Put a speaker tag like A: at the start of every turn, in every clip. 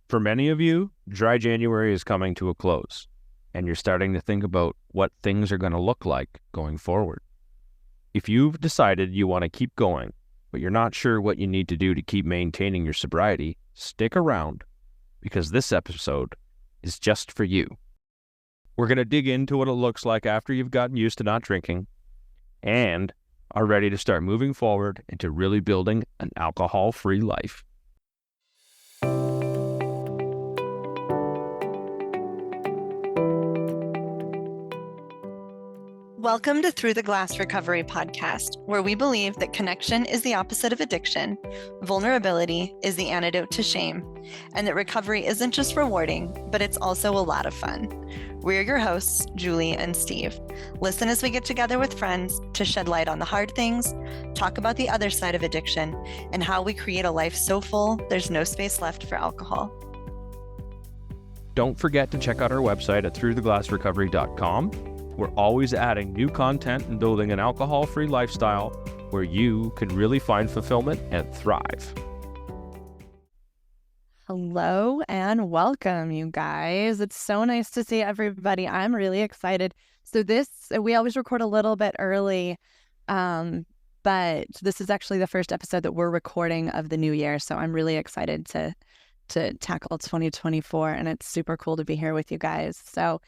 A: For many of you, dry January is coming to a close, and you're starting to think about what things are going to look like going forward. If you've decided you want to keep going, but you're not sure what you need to do to keep maintaining your sobriety, stick around, because this episode is just for you. We're going to dig into what it looks like after you've gotten used to not drinking and are ready to start moving forward into really building an alcohol-free life.
B: Welcome to Through the Glass Recovery podcast, where we believe that connection is the opposite of addiction, vulnerability is the antidote to shame, and that recovery isn't just rewarding, but it's also a lot of fun. We're your hosts, Julie and Steve. Listen as we get together with friends to shed light on the hard things, talk about the other side of addiction, and how we create a life so full there's no space left for alcohol.
A: Don't forget to check out our website at throughtheglassrecovery.com. We're always adding new content and building an alcohol-free lifestyle where you can really find fulfillment and thrive.
C: Hello and welcome, you guys. It's so nice to see everybody. I'm really excited. So we always record a little bit early, but this is actually the first episode that we're recording of the new year. So I'm really excited to tackle 2024, and it's super cool to be here with you guys. So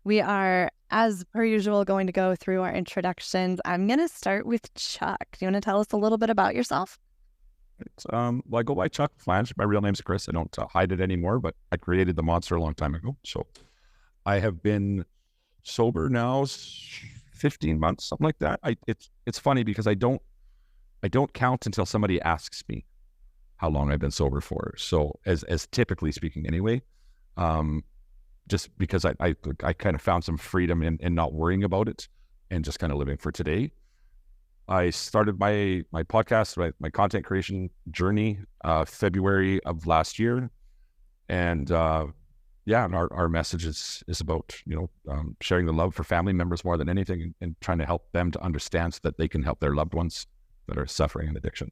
C: we are, as per usual, going to go through our introductions. I'm going to start with Chuck. Do you want to tell us a little bit about yourself?
D: Well, I go by Chuck Flange. My real name's Chris. I don't hide it anymore, but I created the monster a long time ago. So I have been sober now 15 months, something like that. It's funny because I don't count until somebody asks me how long I've been sober for. So as typically speaking anyway, just because I kind of found some freedom in not worrying about it and just kind of living for today. I started my podcast, my content creation journey, February of last year. And and our message is about, sharing the love for family members more than anything and trying to help them to understand so that they can help their loved ones that are suffering in addiction.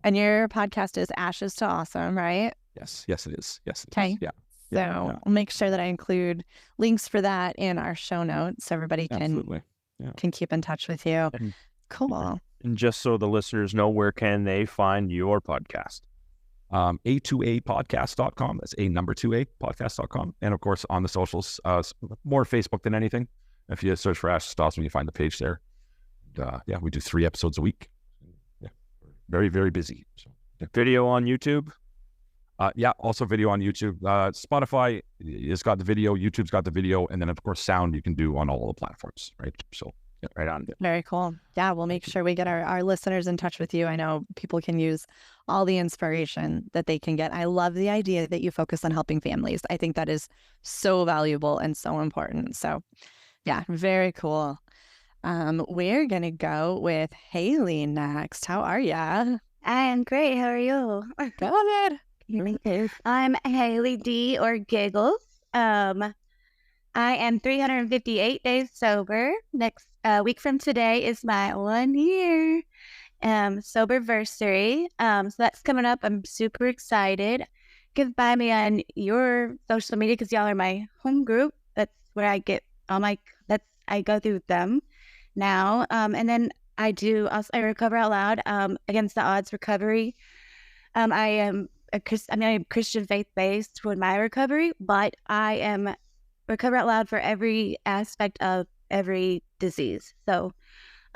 C: And your podcast is Ashes to Awesome, right?
D: Yes, it is. Yes, it
C: okay.
D: Is. Yeah.
C: So I'll make sure that I include links for that in our show notes so everybody can keep in touch with you. Cool.
A: And just so the listeners know, where can they find your podcast?
D: A2apodcast.com. That's A2A podcast.com. And of course, on the socials, more Facebook than anything. If you search for Ashes to Awesome, you find the page there. And, we do 3 episodes a week. Yeah, very, very busy. So,
A: Video on YouTube?
D: Also video on YouTube. Spotify has got the video, YouTube's got the video, and then of course sound you can do on all the platforms, right? So right on.
C: Very cool. Yeah, we'll make sure we get our listeners in touch with you. I know people can use all the inspiration that they can get. I love the idea that you focus on helping families. I think that is so valuable and so important. So yeah, very cool. We're going to go with Haley next. How are ya?
E: I am great. How are you?
C: Good.
E: I'm Haley D or Giggles. I am 358 days sober. Next week from today is my 1 year soberversary. So that's coming up. I'm super excited. You can find me on your social media because y'all are my home group. That's where I get all I go through them now. And then I recover out loud against the odds recovery. I'm Christian faith-based for my recovery, but I am recover out loud for every aspect of every disease. So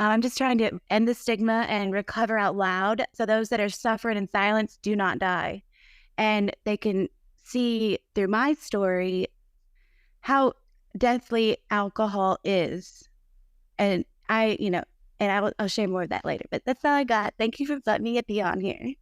E: I'm just trying to end the stigma and recover out loud so those that are suffering in silence do not die. And they can see through my story how deathly alcohol is. And I'll share more of that later. But that's all I got. Thank you for letting me be on here.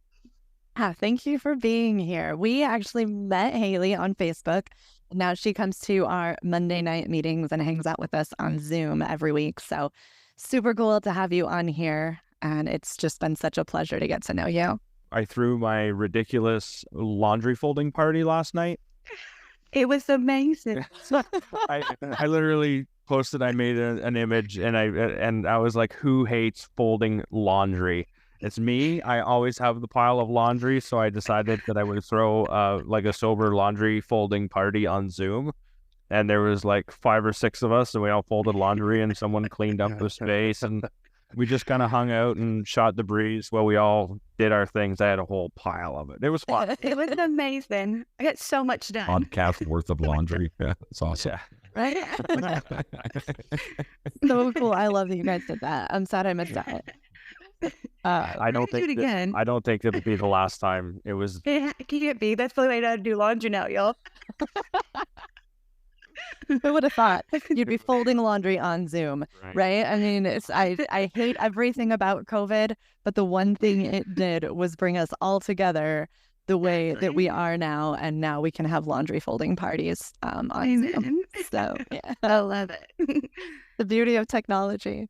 C: Thank you for being here. We actually met Haley on Facebook. Now she comes to our Monday night meetings and hangs out with us on Zoom every week. So super cool to have you on here. And it's just been such a pleasure to get to know you.
A: I threw my ridiculous laundry folding party last night.
E: It was amazing.
A: I literally posted, I made an image and I was like, who hates folding laundry? It's me. I always have the pile of laundry, so I decided that I would throw like a sober laundry folding party on Zoom. And there was like 5 or 6 of us, and we all folded laundry, and someone cleaned up the space, and we just kind of hung out and shot the breeze while we all did our things. I had a whole pile of it. It was fun.
E: It was amazing. I got so much done.
D: Podcast worth of laundry. Yeah, it's awesome.
A: Yeah.
C: Right? So cool. I love that you guys did that. I'm sad I missed out.
A: I don't
E: do it
A: think
E: again.
A: I don't think it'll be the last time. It was
E: It can't be. That's the way to do laundry now, y'all.
C: Who would have thought you'd be folding laundry on Zoom, right? I mean, I hate everything about COVID, but the one thing it did was bring us all together the way that we are now, and now we can have laundry folding parties on Zoom. So yeah,
E: I love it.
C: the beauty of technology.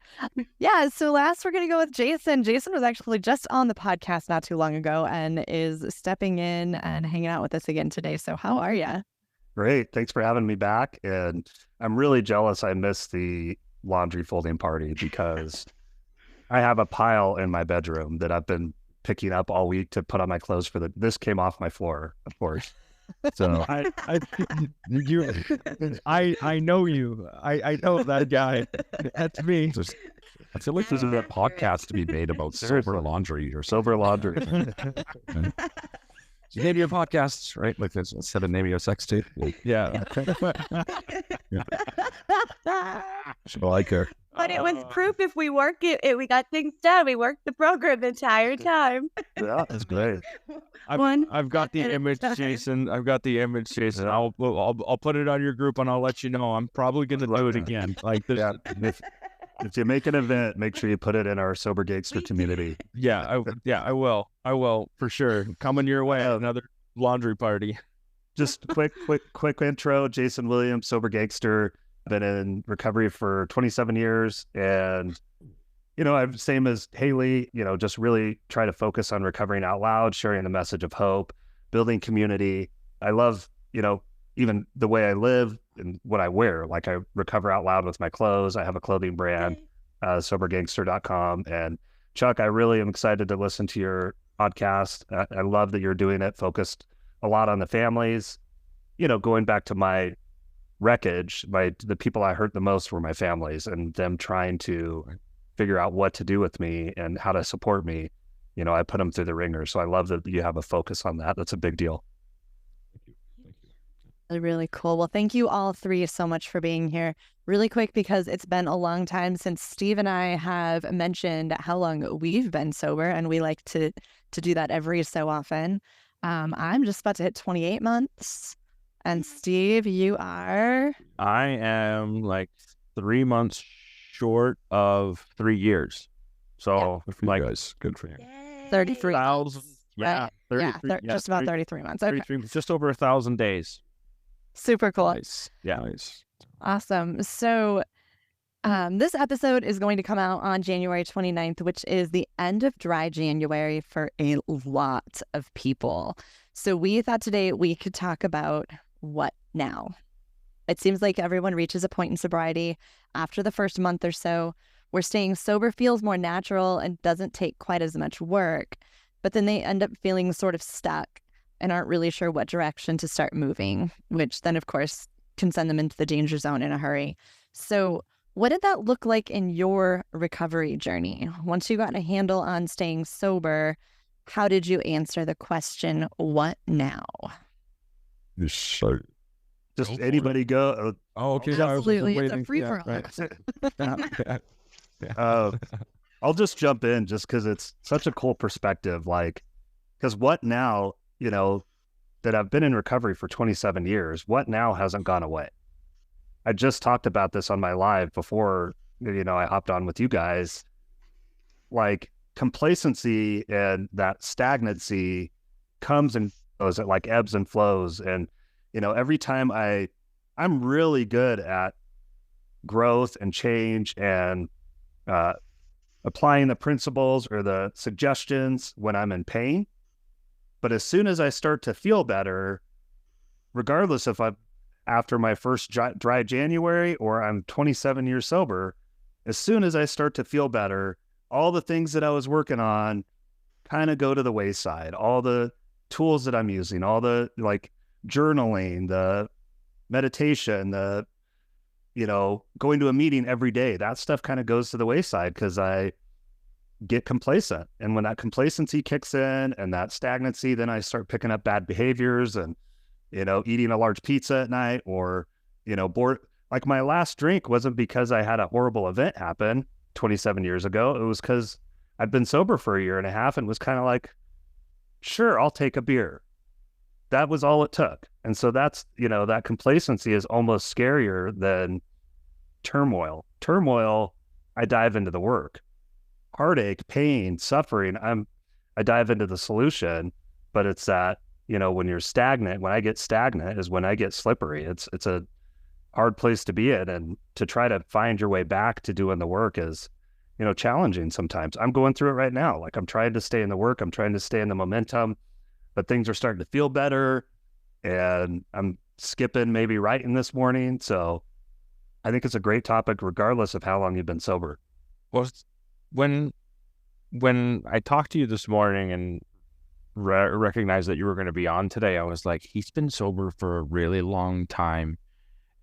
C: Yeah. So last, we're gonna go with Jason. Jason was actually just on the podcast not too long ago and is stepping in and hanging out with us again today. So how are you?
F: Great. Thanks for having me back. And I'm really jealous I missed the laundry folding party because I have a pile in my bedroom that I've been picking up all week to put on my clothes this came off my floor, of course. So
A: I know you. I know that guy. That's me.
D: I feel like there's a podcast to be made about sober laundry or
F: sober laundry.
D: You name your podcasts, right? Like this, instead of naming your sex tape.
A: Yeah.
D: So I like her.
E: But it was proof if we work it, we got things done. We worked the program the entire time.
F: Yeah, that's great.
A: I've got the image, Jason. I've got the image, Jason. I'll put it on your group, and I'll let you know. I'm probably gonna do it again. Like this.
F: Yeah. If you make an event, make sure you put it in our Sober Gangster community.
A: Yeah, I will for sure. Coming your way, another laundry party.
F: Just quick intro. Jason Williams, Sober Gangster. Been in recovery for 27 years, and I'm same as Haley. Just really try to focus on recovering out loud, sharing the message of hope, building community. I love even the way I live and what I wear. Like I recover out loud with my clothes. I have a clothing brand, sobergangster.com. And Chuck, I really am excited to listen to your podcast. I love that you're doing it, focused a lot on the families. Going back to my wreckage, the people I hurt the most were my families, and them trying to figure out what to do with me and how to support me. I put them through the ringer. So I love that you have a focus on that. That's a big deal.
C: Really cool. Well, thank you all three so much for being here. Really quick, because it's been a long time since Steve and I have mentioned how long we've been sober, and we like to do that every so often. I'm just about to hit 28 months. And Steve, you are?
A: I am like 3 months short of 3 years. So
D: Good for you guys. Good for you.
C: 33.
A: 1,000. Yeah. 33,
C: just about 33 months. Okay.
A: 33, just over 1,000 days.
C: Super cool.
D: Nice.
A: Yeah.
D: Nice.
C: Awesome. So this episode is going to come out on January 29th, which is the end of dry January for a lot of people. So we thought today we could talk about what now. It seems like everyone reaches a point in sobriety after the first month or so where staying sober feels more natural and doesn't take quite as much work, but then they end up feeling sort of stuck and aren't really sure what direction to start moving, which then, of course, can send them into the danger zone in a hurry. So what did that look like in your recovery journey? Once you got a handle on staying sober, how did you answer the question, what now?
F: Just anybody go.
D: Oh, okay.
C: Absolutely. It's a free-for-all.
F: I'll just jump in just because it's such a cool perspective. Because what now, that I've been in recovery for 27 years, what now hasn't gone away? I just talked about this on my live before, I hopped on with you guys. Like complacency and that stagnancy comes and goes, it like ebbs and flows. And, every time I'm really good at growth and change and applying the principles or the suggestions when I'm in pain. But as soon as I start to feel better, regardless if I'm after my first dry January or I'm 27 years sober, as soon as I start to feel better, all the things that I was working on kind of go to the wayside. All the tools that I'm using, all the like journaling, the meditation, the, going to a meeting every day, that stuff kind of goes to the wayside because I get complacent. And when that complacency kicks in and that stagnancy, then I start picking up bad behaviors and, eating a large pizza at night or, bored. Like my last drink wasn't because I had a horrible event happen 27 years ago. It was because I'd been sober for a year and a half and was kind of like, sure, I'll take a beer. That was all it took. And so that's, that complacency is almost scarier than turmoil. Turmoil, I dive into the work. Heartache, pain, suffering, I dive into the solution, but it's that, when you're stagnant, when I get stagnant is when I get slippery. It's a hard place to be in, and to try to find your way back to doing the work is, challenging sometimes. I'm going through it right now. Like I'm trying to stay in the work. I'm trying to stay in the momentum, but things are starting to feel better and I'm skipping maybe writing this morning. So I think it's a great topic regardless of how long you've been sober.
A: Well, when I talked to you this morning and recognized that you were going to be on today, I was like, he's been sober for a really long time.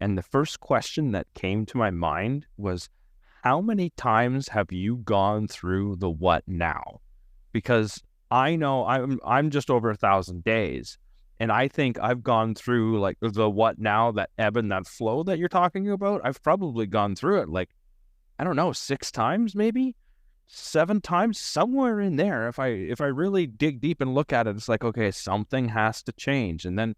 A: And the first question that came to my mind was, how many times have you gone through the what now? Because I know I'm just over 1,000 days. And I think I've gone through like the what now, that ebb and that flow that you're talking about. I've probably gone through it like, I don't know, 6 times, maybe 7 times, somewhere in there. If I really dig deep and look at it, it's like, okay, something has to change. And then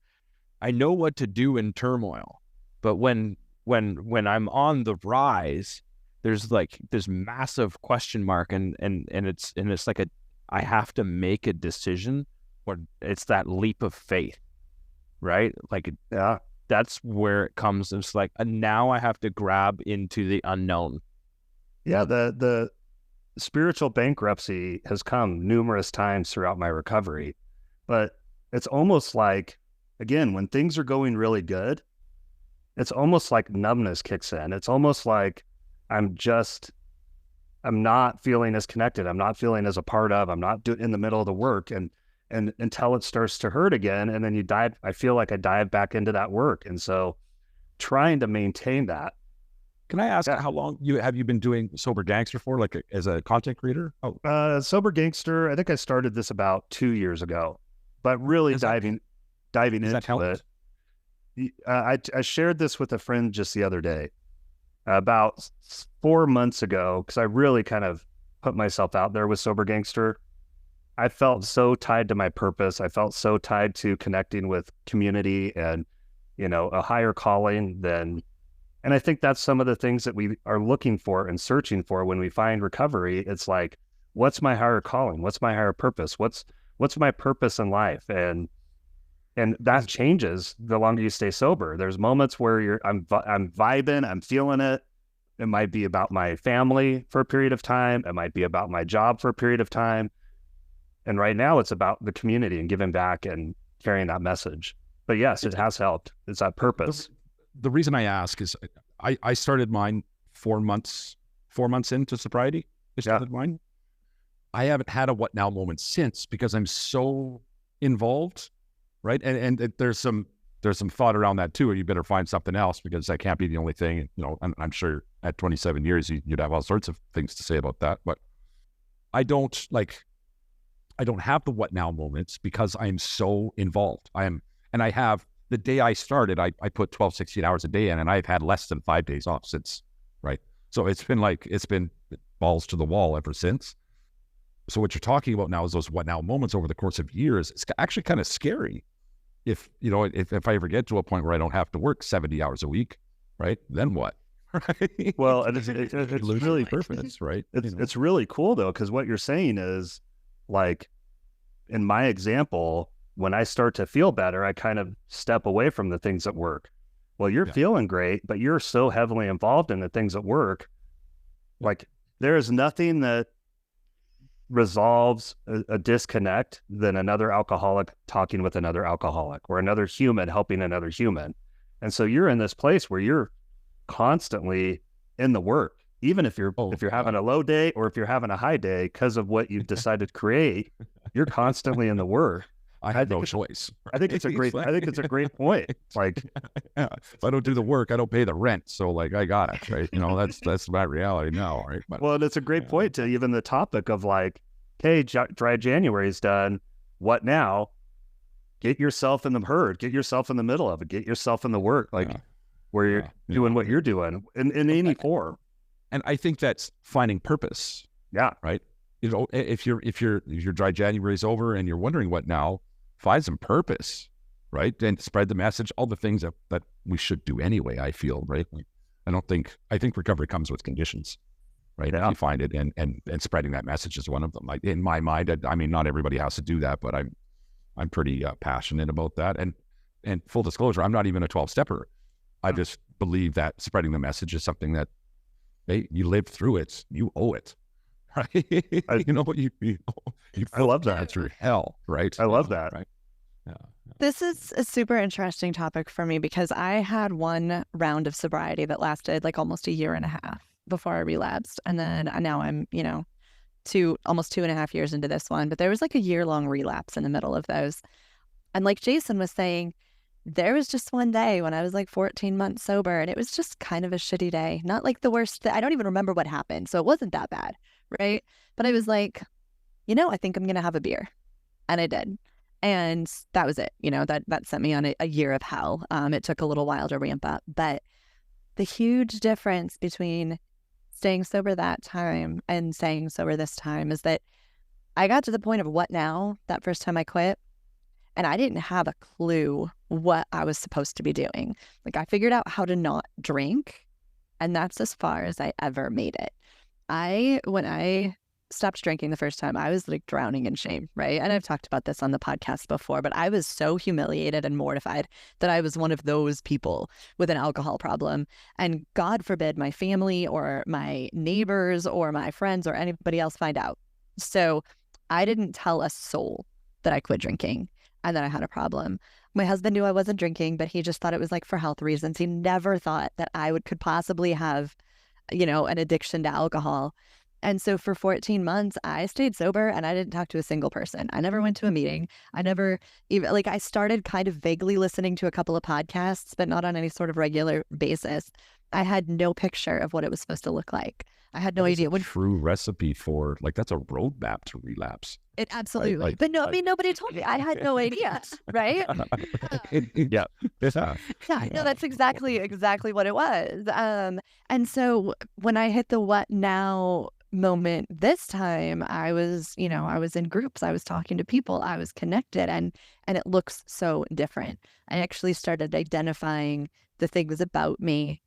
A: I know what to do in turmoil. But when I'm on the rise, there's like this massive question mark, and it's like I have to make a decision, or it's that leap of faith, right? Like, yeah, that's where it comes. It's like, now I have to grab into the unknown.
F: Yeah, the spiritual bankruptcy has come numerous times throughout my recovery, but it's almost like, again, when things are going really good, it's almost like numbness kicks in. It's almost like I'm not feeling as connected. I'm not feeling as a part of, I'm not in the middle of the work, and until it starts to hurt again. And then I feel like I dive back into that work. And so trying to maintain that.
D: Can I ask how long have you been doing Sober Gangster for, like as a content creator?
F: Sober Gangster, I think I started this about 2 years ago, but really diving into it. I shared this with a friend just the other day. About 4 months ago, because I really kind of put myself out there with Sober Gangster. I felt so tied to my purpose. I felt so tied to connecting with community and, a higher calling and I think that's some of the things that we are looking for and searching for when we find recovery. It's like, what's my higher calling? What's my higher purpose? What's my purpose in life? And that changes the longer you stay sober. There's moments where I'm vibing, I'm feeling it. It might be about my family for a period of time. It might be about my job for a period of time. And right now it's about the community and giving back and carrying that message. But yes, it has helped. It's that purpose.
D: The reason I ask is I started mine 4 months into sobriety. I started mine. I haven't had a what now moment since, because I'm so involved. Right. And there's some thought around that too, or you better find something else, because that can't be the only thing. And I'm sure at 27 years, you'd have all sorts of things to say about that. But I don't have the what now moments because I'm so involved. And I have, the day I started, I put 12, 16 hours a day in, and I've had less than 5 days off since. Right. So it's been balls to the wall ever since. So what you're talking about now is those what now moments over the course of years. It's actually kind of scary. If I ever get to a point where I don't have to work 70 hours a week, right? Then what? Right?
F: Well, it's really
D: purpose, right?
F: It's really cool though, because what you're saying is, like, in my example, when I start to feel better, I kind of step away from the things at work. Well, you're feeling great, but you're so heavily involved in the things at work. Like, there is nothing that resolves a disconnect than another alcoholic talking with another alcoholic, or another human helping another human. And so you're in this place where you're constantly in the work. even if you're having a low day or if you're having a high day, because of what you've decided to create, you're constantly in the work.
D: I have no choice.
F: I think it's a great point. Like,
D: yeah, if I don't do the work, I don't pay the rent. So like, I got it, right? That's my reality now, right? But,
F: well, and it's a great point to even the topic of like, hey, dry January is done. What now? Get yourself in the herd. Get yourself in the middle of it. Get yourself in the work, like where you're doing what you're doing in any form.
D: And I think that's finding purpose.
F: Yeah.
D: Right. If your dry January is over and you're wondering what now, find some purpose, right? And spread the message, all the things that we should do anyway, I feel, right? I think recovery comes with conditions, right? Yeah. If you find it and spreading that message is one of them. Like in my mind, I mean, not everybody has to do that, but I'm pretty passionate about that. And full disclosure, I'm not even a 12-stepper. I just believe that spreading the message is something that, hey, you lived through it, you owe it. Right?
F: I love that.
D: Through hell, right?
F: I love that.
D: Right? Yeah.
C: This is a super interesting topic for me because I had one round of sobriety that lasted like almost a year and a half before I relapsed. And then now I'm, almost 2.5 years into this one, but there was like a year-long relapse in the middle of those. And like Jason was saying, there was just one day when I was like 14 months sober and it was just kind of a shitty day. Not like the worst. I don't even remember what happened. So it wasn't that bad. Right. But I was like, I think I'm going to have a beer. And I did. And that was it. That sent me on a year of hell. It took a little while to ramp up. But the huge difference between staying sober that time and staying sober this time is that I got to the point of what now, that first time I quit. And I didn't have a clue what I was supposed to be doing. Like I figured out how to not drink. And that's as far as I ever made it. When I stopped drinking the first time, I was like drowning in shame, right? And I've talked about this on the podcast before, but I was so humiliated and mortified that I was one of those people with an alcohol problem. And God forbid my family or my neighbors or my friends or anybody else find out. So I didn't tell a soul that I quit drinking and that I had a problem. My husband knew I wasn't drinking, but he just thought it was like for health reasons. He never thought that I could possibly have an addiction to alcohol. And so for 14 months, I stayed sober and I didn't talk to a single person. I never went to a meeting. I never even, I started kind of vaguely listening to a couple of podcasts, but not on any sort of regular basis. I had no picture of what it was supposed to look like. I had no idea.
D: What true recipe for, that's a roadmap to relapse.
C: It absolutely. But nobody told me. I had no idea, right?
F: Yeah.
C: No, that's exactly what it was. And so when I hit the what now moment this time, I was in groups, I was talking to people, I was connected, and it looks so different. I actually started identifying the things about me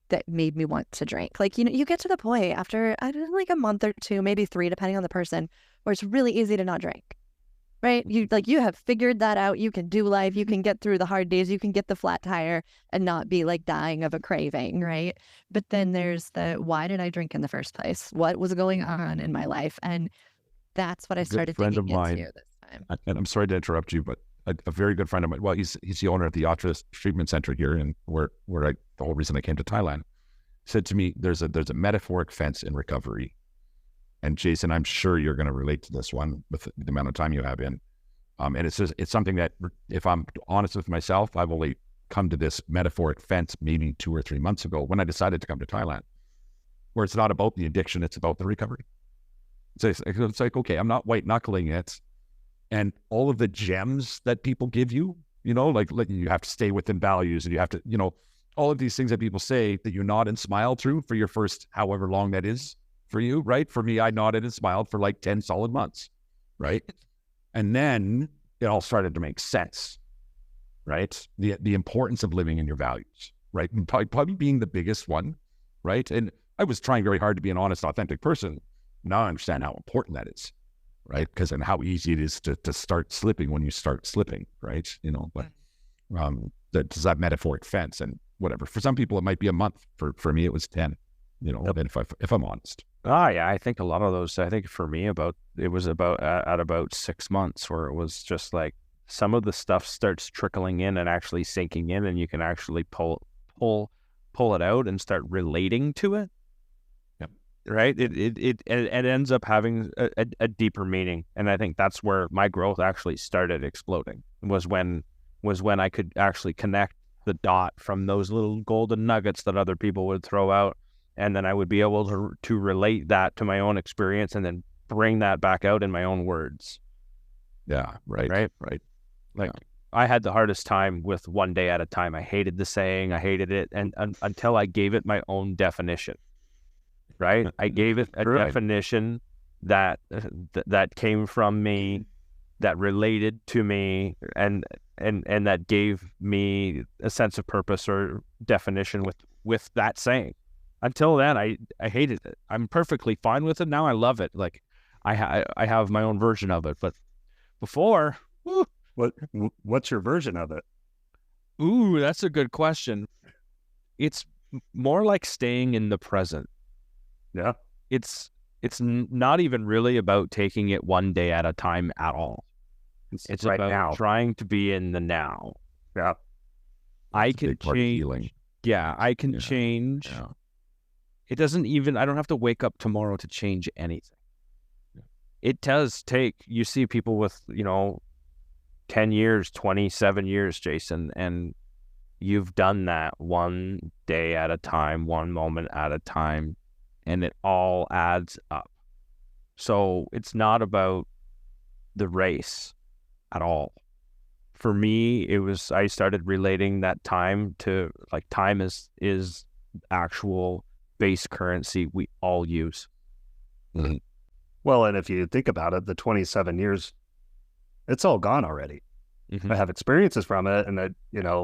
C: that made me want to drink. You get to the point after like a month or two, maybe 3, depending on the person, where it's really easy to not drink, right? You have figured that out. You can do life. You can get through the hard days. You can get the flat tire and not be like dying of a craving, right? But then there's why did I drink in the first place? What was going on in my life? And that's what I started digging into this time.
D: And I'm sorry to interrupt you, but a very good friend of mine, well, he's the owner of the Autism Treatment Center here, and where the whole reason I came to Thailand, said to me, there's a metaphoric fence in recovery. And Jason, I'm sure you're going to relate to this one with the amount of time you have in. And it's something that, if I'm honest with myself, I've only come to this metaphoric fence maybe 2 or 3 months ago when I decided to come to Thailand, where it's not about the addiction, it's about the recovery. So it's like, okay, I'm not white knuckling it. And all of the gems that people give you, like you have to stay within values, and you have to, all of these things that people say that you nod and smile through for your first however long that is for you, right? For me, I nodded and smiled for like 10 solid months, right? And then it all started to make sense, right? The importance of living in your values, right? And probably being the biggest one, right? And I was trying very hard to be an honest, authentic person. Now I understand how important that is, right? Because and how easy it is to start slipping when you start slipping, right? But that metaphoric fence and whatever. For some people, it might be a month. For me, it was 10. If I'm honest.
A: Yeah, I think a lot of those. I think for me, it was about 6 months, where it was just like some of the stuff starts trickling in and actually sinking in, and you can actually pull it out and start relating to it.
D: Yep.
A: right? It ends up having a deeper meaning, and I think that's where my growth actually started exploding. Was when I could actually connect the dot from those little golden nuggets that other people would throw out, and then I would be able to relate that to my own experience, and then bring that back out in my own words.
D: Yeah, right.
A: Like I had the hardest time with one day at a time. I hated the saying, I hated it, and until I gave it my own definition. Right, I gave it a definition that came from me, that related to me, and that gave me a sense of purpose or definition with that saying. Until then, I hated it. I'm perfectly fine with it now. I love it. Like I have my own version of it, but before,
F: what's your version of it?
A: Ooh, that's a good question. It's more like staying in the present.
F: Yeah.
A: It's not even really about taking it one day at a time at all. It's
F: right
A: about
F: now.
A: trying to be in the now.
F: Yeah.
A: I can change. Yeah, I can change.
D: Yeah.
A: It doesn't even, I don't have to wake up tomorrow to change anything. Yeah. It does take, you see people with, 10 years, 27 years, Jason, and you've done that one day at a time, one moment at a time, and it all adds up. So it's not about the race at all. For me, I started relating that time to, like, time is actual base currency we all use.
F: Mm-hmm. Well, and if you think about it, the 27 years, it's all gone already. Mm-hmm. I have experiences from it and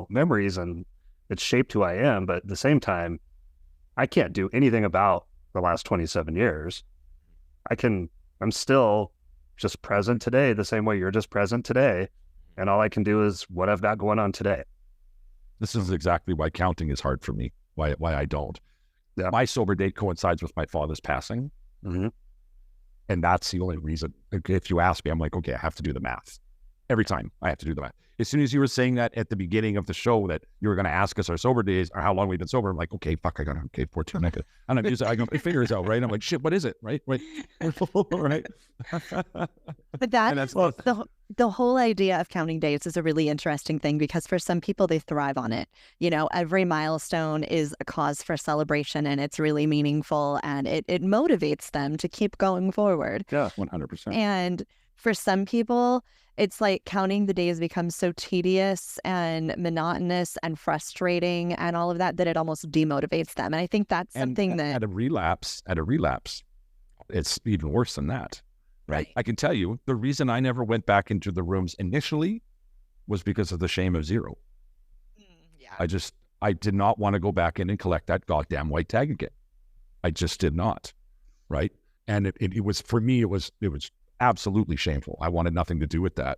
F: memories, and it's shaped who I am. But at the same time, I can't do anything about the last 27 years. I'm still just present today, the same way you're just present today. And all I can do is what I've got going on today.
D: This is exactly why counting is hard for me, why I don't. Yeah. My sober date coincides with my father's passing.
F: Mm-hmm.
D: And that's the only reason. If you ask me, I'm like, okay, I have to do the math. Every time I have to do the math. As soon as you were saying that at the beginning of the show that you were going to ask us our sober days or how long we've been sober, I'm like, okay, fuck, 14. And I'm just, I go, figure it out, right? I'm like, shit, what is it? Right? Right.
C: But that's the whole idea of counting days is a really interesting thing, because for some people, they thrive on it. Every milestone is a cause for celebration, and it's really meaningful, and it motivates them to keep going forward.
D: Yeah, 100%.
C: And for some people, it's like counting the days becomes so tedious and monotonous and frustrating and all of that it almost demotivates them. And I think that's something that
D: at a relapse, it's even worse than that. Right. I can tell you the reason I never went back into the rooms initially was because of the shame of zero. Yeah. I did not want to go back in and collect that goddamn white tag again. I just did not. Right. And it was, for me, it was absolutely shameful. I wanted nothing to do with that.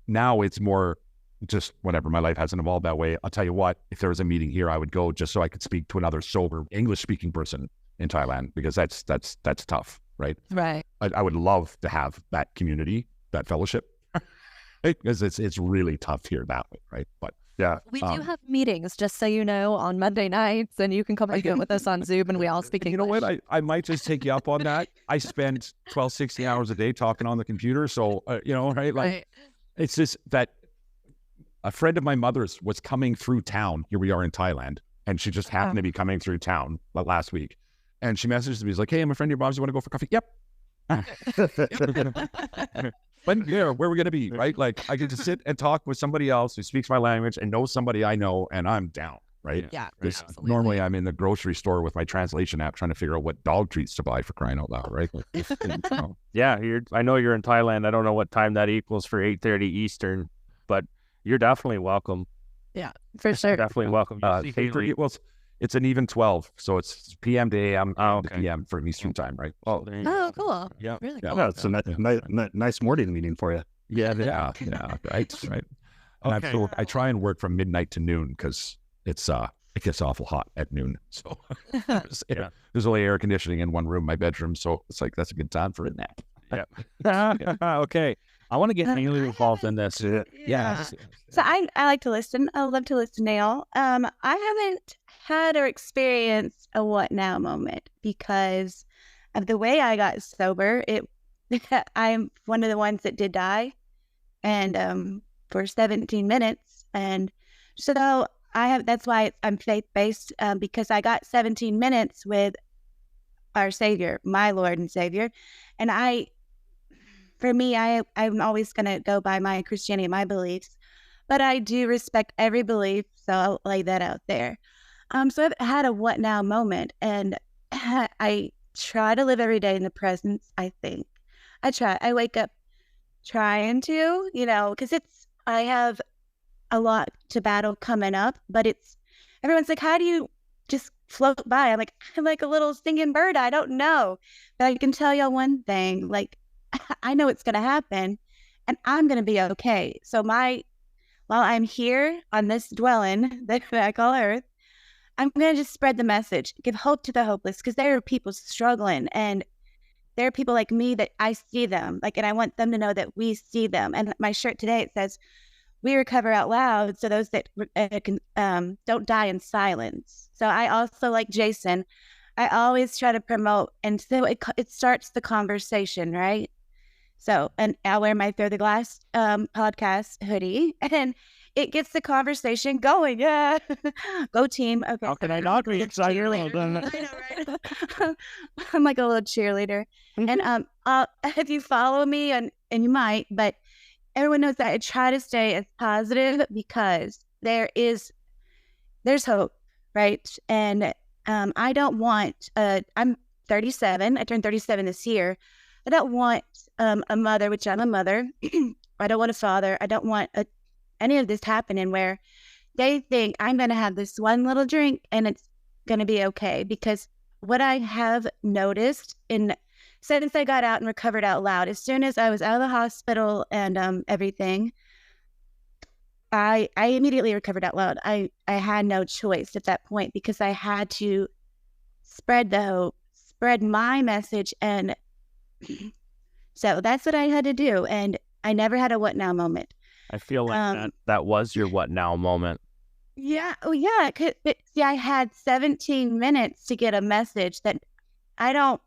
D: Now it's more just whatever. My life hasn't evolved that way. I'll tell you what, if there was a meeting here, I would go just so I could speak to another sober English speaking person in Thailand, because that's tough. Right.
C: Right.
D: I would love to have that community, that fellowship, because it's really tough here that way. Right. But yeah,
C: we do have meetings, just so you know, on Monday nights, and you can come and do it with us on Zoom, and we all speak English.
D: You know what? I might just take you up on that. I spend 12, 16 hours a day talking on the computer. So, right? Like, right. It's just that a friend of my mother's was coming through town. Here we are in Thailand, and she just happened to be coming through town last week. And she messaged me, she's like, hey, I'm a friend of your mom's. You want to go for coffee? Yep. Where we're going to be, right? Like, I get to sit and talk with somebody else who speaks my language and knows somebody I know, and I'm down, right?
C: Yeah.
D: Normally I'm in the grocery store with my translation app trying to figure out what dog treats to buy, for crying out loud, right?
A: Yeah, I know you're in Thailand. I don't know what time that equals for 8:30 Eastern, but you're definitely welcome.
C: Yeah, for sure.
A: Definitely welcome.
D: It's an even 12, so it's PM to AM to PM for Eastern time, right?
C: Oh, cool.
A: Yeah.
C: Really cool.
F: Yeah, it's a nice morning meeting for you.
D: Yeah, right. And I try and work from midnight to noon, because it gets awful hot at noon. So there's only air conditioning in one room, my bedroom, so it's like that's a good time for a nap.
A: Yeah. Okay. I want to get Haley involved in this.
E: Yeah. So I like to listen. I love to listen to y'all. I haven't had or experienced a what now moment, because the way I got sober, I'm one of the ones that did die, and for 17 minutes. And so that's why I'm faith-based, because I got 17 minutes with our Savior, my Lord and Savior. And I'm always going to go by my Christianity, my beliefs, but I do respect every belief. So I'll lay that out there. So I've had a what now moment, and I try to live every day in the presence. I think I wake up trying to, because I have a lot to battle coming up, but everyone's like, how do you just float by? I'm like a little singing bird. I don't know, but I can tell y'all one thing, like, I know it's going to happen and I'm going to be okay. So while I'm here on this dwelling that I call Earth, I'm going to just spread the message, give hope to the hopeless, because there are people struggling, and there are people like me that I see them, and I want them to know that we see them. And my shirt today, it says, "We recover out loud, so those that don't die in silence." So I also, like Jason, I always try to promote, and so it starts the conversation, right? So, and I'll wear my Through the Glass podcast hoodie, and it gets the conversation going. Yeah. Go team. Okay.
A: How can I not be excited?
E: I know, right? I'm like a little cheerleader. And if you follow me, and you might, but everyone knows that I try to stay as positive, because there's hope, right? And I don't want, I'm 37. I turned 37 this year. I don't want a mother, which I'm a mother. I don't want a father. I don't want any of this happening where they think I'm going to have this one little drink and it's going to be okay. Because what I have noticed since I got out and recovered out loud, as soon as I was out of the hospital and everything, I immediately recovered out loud. I had no choice at that point, because I had to spread the hope, spread my message. And so that's what I had to do. And I never had a what now moment.
A: I feel like that was your what now moment.
E: Yeah. Oh, yeah. See, I had 17 minutes to get a message that I don't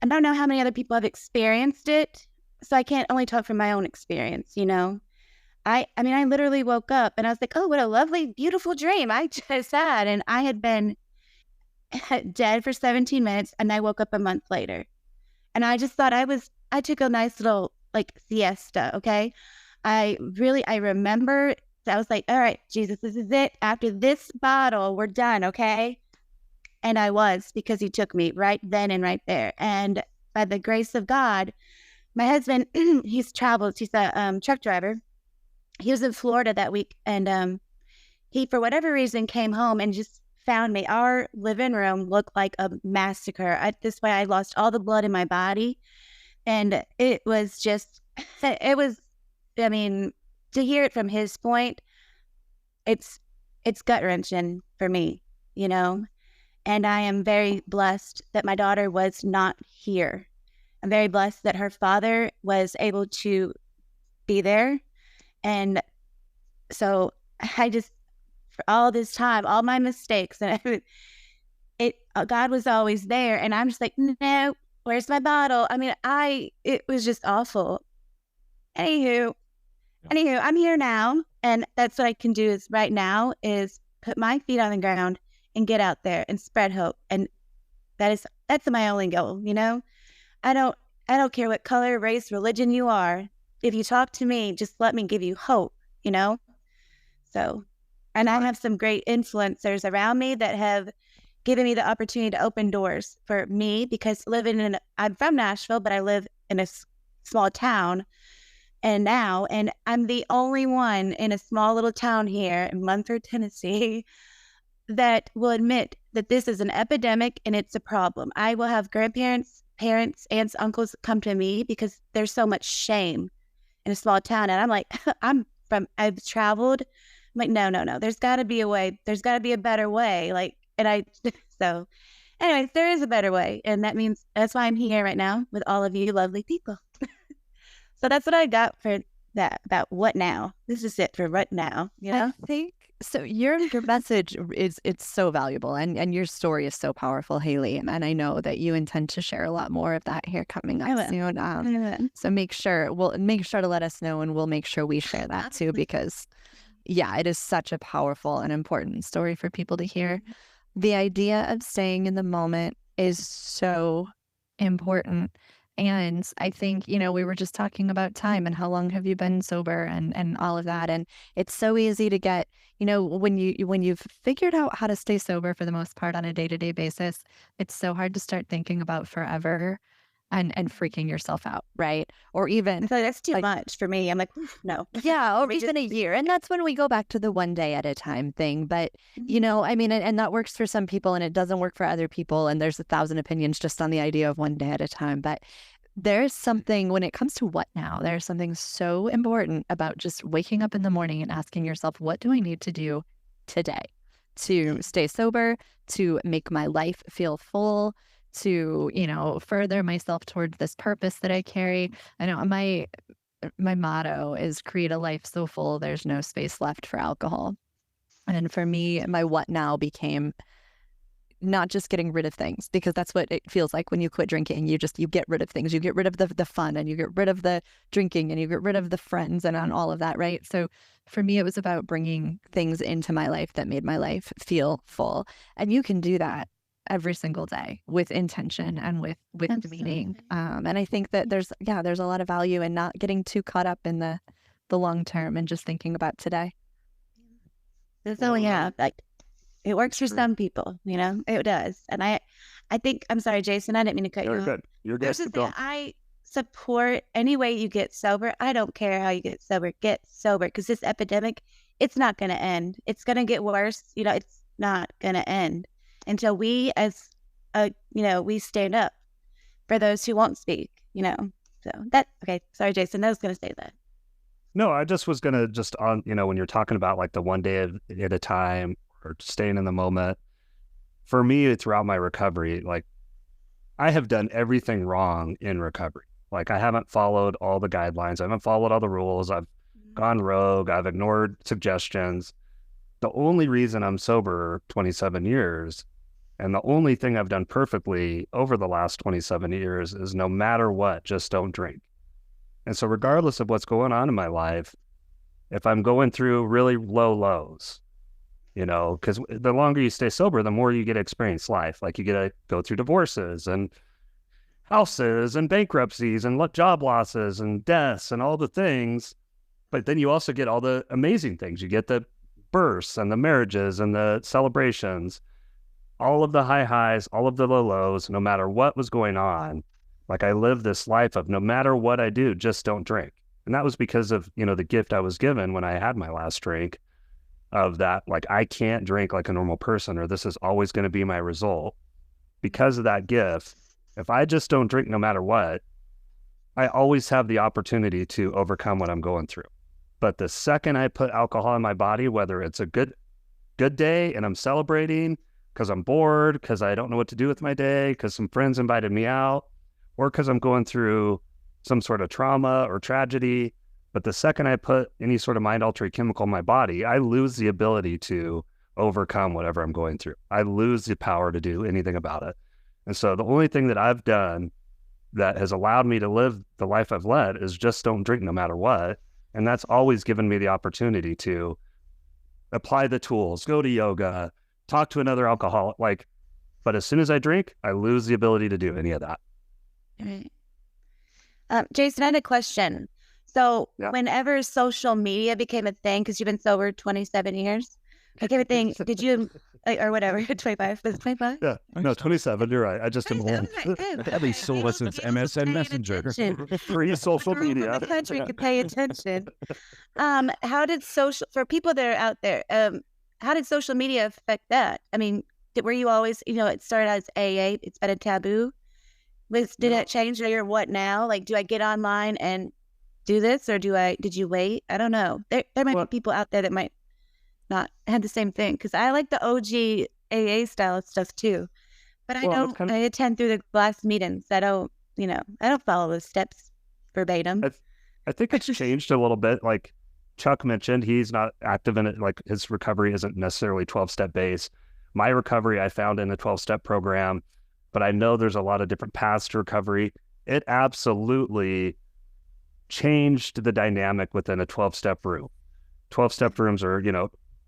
E: know how many other people have experienced it. So I can't only talk from my own experience, I mean, I literally woke up and I was like, oh, what a lovely, beautiful dream I just had. And I had been dead for 17 minutes, and I woke up a month later. And I just thought I took a nice little siesta. Okay. I remember, I was like, all right, Jesus, this is it. After this bottle, we're done. Okay. And I was, because he took me right then and right there. And by the grace of God, my husband, he's traveled. He's a truck driver. He was in Florida that week. And he, for whatever reason, came home and just found me. Our living room looked like a massacre. This way I lost all the blood in my body. And it was I mean, to hear it from his point, it's gut-wrenching for me, and I am very blessed that my daughter was not here. I'm very blessed that her father was able to be there. And so for all this time, all my mistakes, and God was always there. And I'm just like, no, where's my bottle? I mean, it was just awful. Anywho, I'm here now, and that's what I can do right now is put my feet on the ground and get out there and spread hope. And that's my only goal. I don't care what color, race, religion you are. If you talk to me, just let me give you hope, So, and I have some great influencers around me that have given me the opportunity to open doors for me, because I'm from Nashville, but I live in a small town. And I'm the only one in a small little town here in Munford, Tennessee, that will admit that this is an epidemic and it's a problem. I will have grandparents, parents, aunts, uncles come to me because there's so much shame in a small town. And I'm like, I've traveled. I'm like, no. There's got to be a way. There's got to be a better way. So anyways, there is a better way. And that's why I'm here right now with all of you lovely people. So that's what I got for that, about what now. This is it for what now,
C: I think So your message it's so valuable, and your story is so powerful, Haley. And I know that you intend to share a lot more of that here coming up soon. So make sure to let us know, and we'll make sure we share that too, because yeah, it is such a powerful and important story for people to hear. The idea of staying in the moment is so important. And I think, we were just talking about time and how long have you been sober and all of that. And it's so easy to get, when you've figured out how to stay sober for the most part on a day-to-day basis, it's so hard to start thinking about forever and freaking yourself out, right? Or even
E: that's too much for me. I'm like, no.
C: Yeah, or even a year. And that's when we go back to the one day at a time thing. But, and that works for some people and it doesn't work for other people. And there's 1,000 opinions just on the idea of one day at a time. But there's something, when it comes to what now, there's something so important about just waking up in the morning and asking yourself, what do I need to do today to stay sober, to make my life feel full, to, further myself towards this purpose that I carry. I know my motto is create a life so full there's no space left for alcohol. And for me, my what now became not just getting rid of things, because that's what it feels like when you quit drinking. You get rid of things. You get rid of the fun, and you get rid of the drinking, and you get rid of the friends and on all of that, right? So for me, it was about bringing things into my life that made my life feel full. And you can do that every single day with intention and with meaning. And I think that there's a lot of value in not getting too caught up in the long term and just thinking about today.
E: So it works for some people, it does. And I think, I'm sorry, Jason, I didn't mean to cut you off.
F: Good. You're good.
E: I support any way you get sober. I don't care how you get sober, because this epidemic, it's not going to end. It's going to get worse. It's not going to end until we we stand up for those who won't speak, so okay. Sorry, Jason, I was going to say that.
F: No, I just was going to just on, when you're talking about like the one day at a time or staying in the moment, for me, throughout my recovery, like I have done everything wrong in recovery. Like I haven't followed all the guidelines. I haven't followed all the rules. I've gone rogue. I've ignored suggestions. The only reason I'm sober 27 years, and the only thing I've done perfectly over the last 27 years is no matter what, just don't drink. And so regardless of what's going on in my life, if I'm going through really low lows, because the longer you stay sober, the more you get to experience life. Like you get to go through divorces and houses and bankruptcies and job losses and deaths and all the things. But then you also get all the amazing things. You get the births and the marriages and the celebrations, all of the high highs, all of the low lows, no matter what was going on. Like I lived this life of no matter what I do, just don't drink. And that was because of, the gift I was given when I had my last drink of that, like I can't drink like a normal person, or this is always going to be my result. Because of that gift, if I just don't drink no matter what, I always have the opportunity to overcome what I'm going through. But the second I put alcohol in my body, whether it's a good day and I'm celebrating because I'm bored, because I don't know what to do with my day, because some friends invited me out, or because I'm going through some sort of trauma or tragedy, but the second I put any sort of mind-altering chemical in my body, I lose the ability to overcome whatever I'm going through. I lose the power to do anything about it. And so the only thing that I've done that has allowed me to live the life I've led is just don't drink no matter what. And that's always given me the opportunity to apply the tools, go to yoga, talk to another alcoholic. But as soon as I drink, I lose the ability to do any of that.
E: Right. Jason, I had a question. So whenever social media became a thing, because you've been sober 27 years, became a thing, did you, or whatever, 25, was it 25?
F: Yeah, no, 27, you're right. I just am old.
D: At least so since MSN Messenger.
F: Free social media.
E: The country could pay attention. How did for people that are out there, how did social media affect that? I mean, were you always, it started as AA, it's been a taboo. Did it change your what now? Like, do I get online and do this, or did you wait? I don't know. There might be people out there that might not have the same thing, because I like the OG AA style of stuff too. But I attend through the glass meetings. I don't follow the steps verbatim.
F: I think it's changed a little bit. Like Chuck mentioned, he's not active in it. Like his recovery isn't necessarily 12-step based. My recovery I found in the 12-step program, but I know there's a lot of different paths to recovery. It absolutely changed the dynamic within a 12-step room. 12-step rooms are,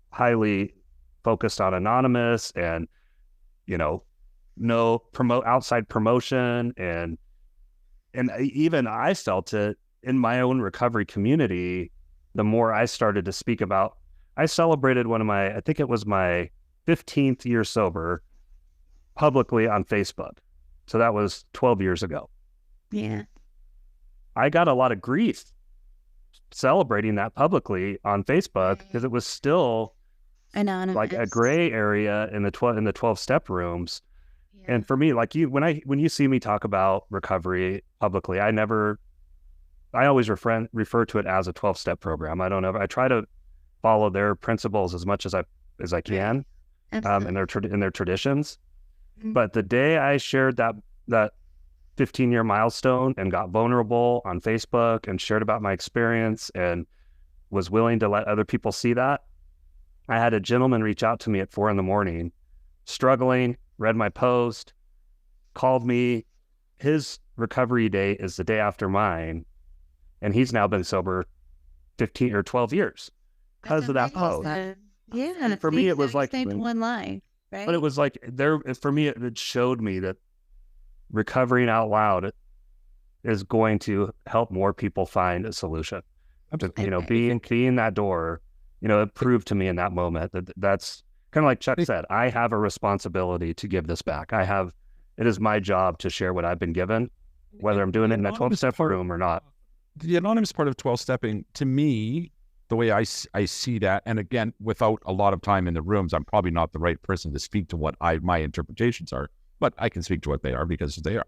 F: highly focused on anonymous and, no outside promotion. And even I felt it in my own recovery community. The more I started to speak about, I celebrated I think it was my 15th year sober publicly on Facebook. So that was 12 years ago.
E: Yeah.
F: I got a lot of grief celebrating that publicly on Facebook because it was still
E: Anonymous.
F: like a gray area in the 12-step rooms. Yeah. And for me, like when you see me talk about recovery publicly, I always refer to it as a 12-step program. I try to follow their principles as much as I can, in their traditions. Mm-hmm. But the day I shared that 15-year milestone and got vulnerable on Facebook and shared about my experience and was willing to let other people see that, I had a gentleman reach out to me at 4 a.m, struggling, read my post, called me. His recovery day is the day after mine, and he's now been sober 15 or 12 years because of that post.
E: Yeah.
F: And for me, it was like
E: one line, right?
F: But it was like for me, it showed me that recovering out loud is going to help more people find a solution. Being that door, it proved to me in that moment that's kind of like Chuck said, I have a responsibility to give this back. It is my job to share what I've been given, whether I'm doing it in a 12-step room or not.
D: The anonymous part of 12-stepping, to me, the way I see that, and again, without a lot of time in the rooms, I'm probably not the right person to speak to what my interpretations are, but I can speak to what they are because they are.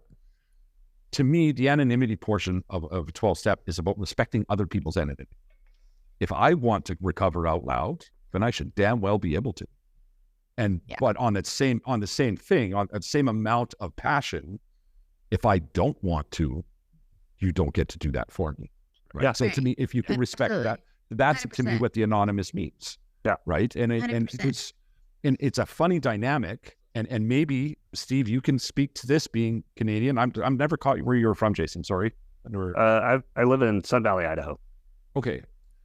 D: To me, the anonymity portion of 12-step is about respecting other people's anonymity. If I want to recover out loud, then I should damn well be able to. But on the same thing, on the same amount of passion, if I don't want to, you don't get to do that for me. Right? Yeah. So to me, if you can respect that, that's 100%. To me what the anonymous means. Yeah. Right. And it's a funny dynamic. And maybe Steve, you can speak to this being Canadian. I'm never caught where you're from, Jason. Sorry.
F: I live in Sun Valley, Idaho.
D: Okay.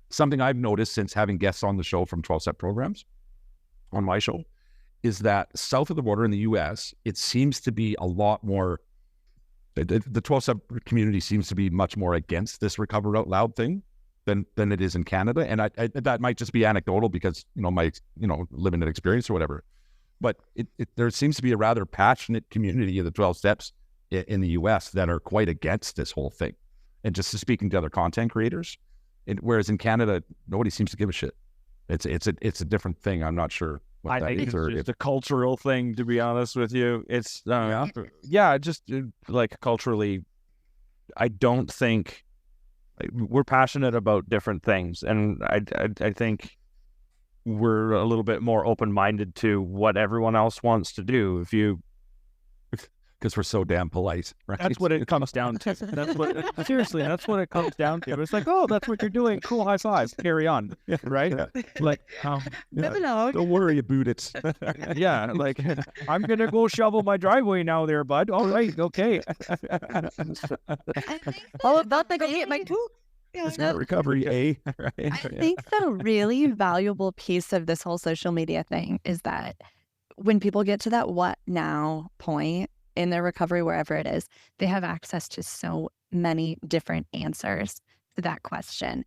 D: Something I've noticed since having guests on the show from 12-step programs on my show is that south of the border in the U.S., it seems to be a lot more. The 12-step community seems to be much more against this recover out loud thing than it is in Canada. And I that might just be anecdotal because, my, limited experience or whatever. But there seems to be a rather passionate community of the 12 steps in the U.S. that are quite against this whole thing. And just speaking to other content creators, whereas in Canada, nobody seems to give a shit. It's a different thing. I'm not sure.
A: I think it's just a cultural thing, to be honest with you. It's just like culturally, I don't think we're passionate about different things, and I think we're a little bit more open-minded to what everyone else wants to do.
D: Because we're so damn polite, right?
A: That's what it comes down to. That's what it comes down to. It's like, oh, that's what you're doing. Cool, high five. Carry on. Yeah, right? Yeah. Like,
D: don't worry about it.
A: Yeah, like, I'm going to go shovel my driveway now there, bud. All right, okay.
C: All about the gate, my too.
D: It's not recovery, eh? Right?
C: I think the really valuable piece of this whole social media thing is that when people get to that what now point in their recovery, wherever it is, they have access to so many different answers to that question.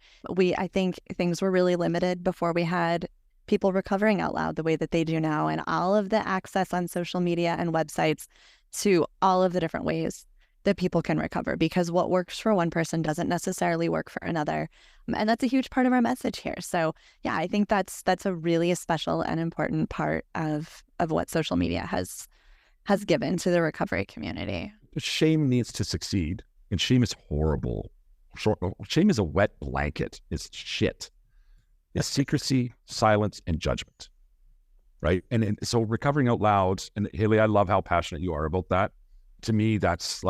C: I think things were really limited before we had people recovering out loud the way that they do now, and all of the access on social media and websites to all of the different ways that people can recover, because what works for one person doesn't necessarily work for another. And that's a huge part of our message here. So yeah, I think that's a really special and important part of what social media has given to the recovery community.
D: Shame needs to succeed, and shame is horrible. Shame is a wet blanket. It's shit. It's secrecy, silence, and judgment, right? And so recovering out loud, and Haley, I love how passionate you are about that. To me, that's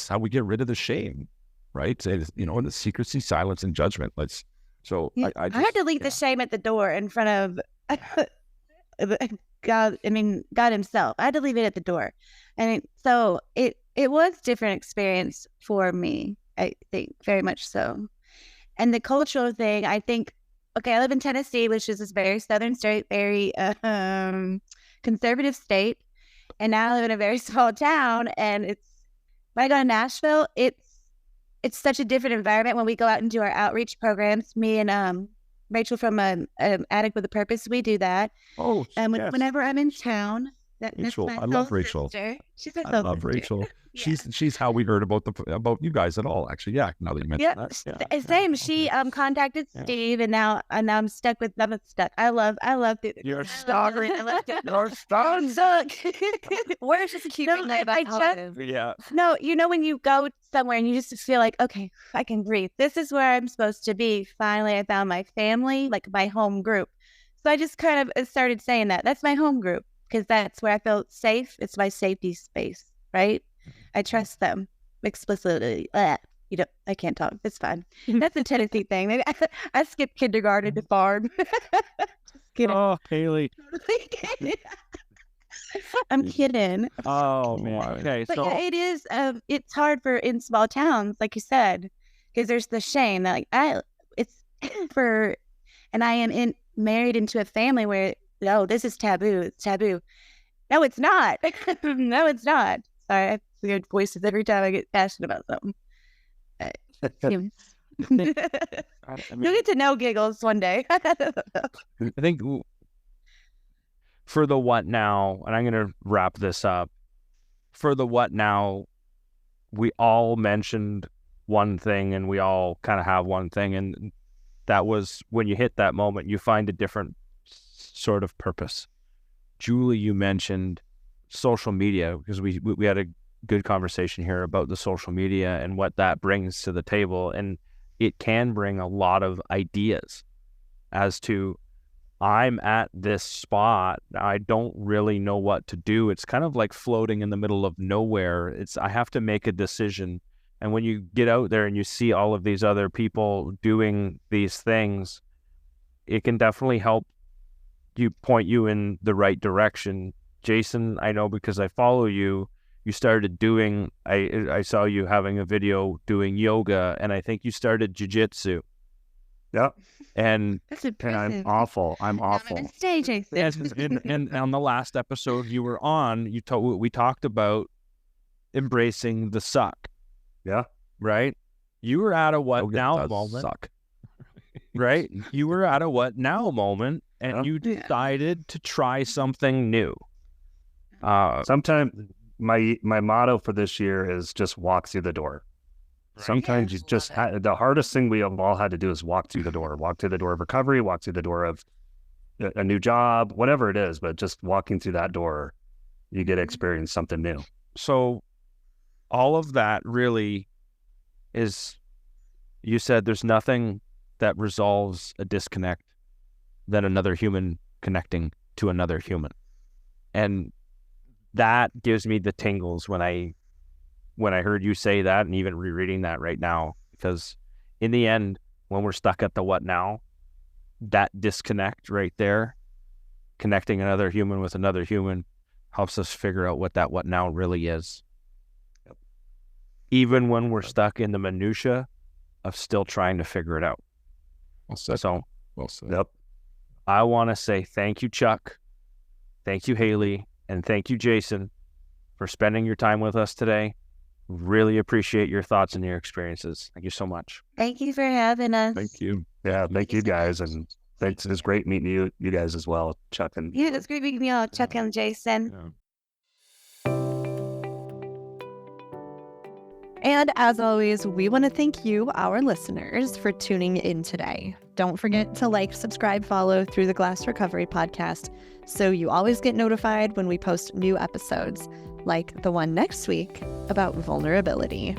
D: how we get rid of the shame, right? And, the secrecy, silence, and judgment. So
E: Yeah,
D: I
E: I had to leave
D: yeah.
E: the shame at the door in front of God. I mean, God Himself. I had to leave it at the door, and so it was different experience for me. I think very much so. And the cultural thing, I think. Okay, I live in Tennessee, which is this very southern state, very conservative state, and now I live in a very small town. And when I go to Nashville, it's such a different environment when we go out and do our outreach programs. Me and Rachel from Addict with a Purpose, we do that.
D: Oh,
E: And
D: yes.
E: whenever I'm in town, that's
D: Rachel,
E: my
D: I love
E: soul
D: Rachel.
E: sister. She's my
D: I
E: soul
D: love
E: sister.
D: Rachel.
E: Yeah.
D: She's how we heard about you guys at all. Actually, yeah. Now that you mentioned
E: Yeah,
D: that,
E: same. She contacted Steve, and now I'm stuck with. I'm stuck. I love the.
D: You're stuck.
E: I love it.
D: You're stuck.
E: I'm stuck.
B: We're just keeping that
E: I
B: about
E: just,
A: Yeah.
E: no, when you go somewhere and you just feel like, okay, I can breathe. This is where I'm supposed to be. Finally, I found my family, like my home group. So I just kind of started saying that. That's my home group because that's where I felt safe. It's my safety space, right? I trust them explicitly. I can't talk. It's fine. That's a Tennessee thing. Maybe I skipped kindergarten to farm. Just kidding.
A: Oh, Haley.
E: I'm kidding.
A: Oh, man. Okay.
E: But
A: So
E: yeah, it is. It's hard in small towns, like you said, because there's the shame that it's and I am married into a family where this is taboo. It's taboo. No, it's not. No, it's not. Sorry, I have weird voices every time I get passionate about something. You'll get to know Giggles one day.
A: I think for the what now, and I'm going to wrap this up. For the what now, we all mentioned one thing and we all kind of have one thing. And that was when you hit that moment, you find a different sort of purpose. Julie, you mentioned social media because we had a good conversation here about the social media and what that brings to the table. And it can bring a lot of ideas as to, I'm at this spot. I don't really know what to do. It's kind of like floating in the middle of nowhere. I have to make a decision. And when you get out there and you see all of these other people doing these things, it can definitely help you point you in the right direction. Jason, I know because I follow you, you started doing, I saw you having a video doing yoga, and I think you started jiu-jitsu.
F: Yeah.
A: And
E: That's impressive.
F: I'm awful. I'm awful.
E: Stage,
A: and on the last episode you were on, we talked about embracing the suck.
F: Yeah.
A: Right? You were at a what
D: Yoga
A: now
D: does
A: moment.
D: suck.
A: Right? You were at a what now moment, and you decided to try something new.
F: Sometimes my motto for this year is just walk through the door. Right. Sometimes you just the hardest thing we have all had to do is walk through the door of recovery, walk through the door of a new job, whatever it is. But just walking through that door, you get to experience something new.
A: So all of that really is, you said there's nothing that resolves a disconnect than another human connecting to another human. And that gives me the tingles when I heard you say that, and even rereading that right now, because in the end, when we're stuck at the what now, that disconnect right there, connecting another human with another human, helps us figure out what that what now really is. Yep. Even when we're stuck in the minutia of still trying to figure it out.
D: Well said.
A: So,
D: well said.
F: Yep.
A: I want to say thank you, Chuck. Thank you, Haley. And thank you, Jason, for spending your time with us today. Really appreciate your thoughts and your experiences. Thank you so much.
E: Thank you for having us.
D: Thank you.
F: Yeah, thank you guys. And thanks. It was great meeting you guys as well, Chuck. And
E: Yeah, it's great meeting you all, Chuck and Jason.
D: Yeah.
C: And as always, we want to thank you, our listeners, for tuning in today. Don't forget to like, subscribe, follow Through the Glass Recovery podcast so you always get notified when we post new episodes, like the one next week about vulnerability.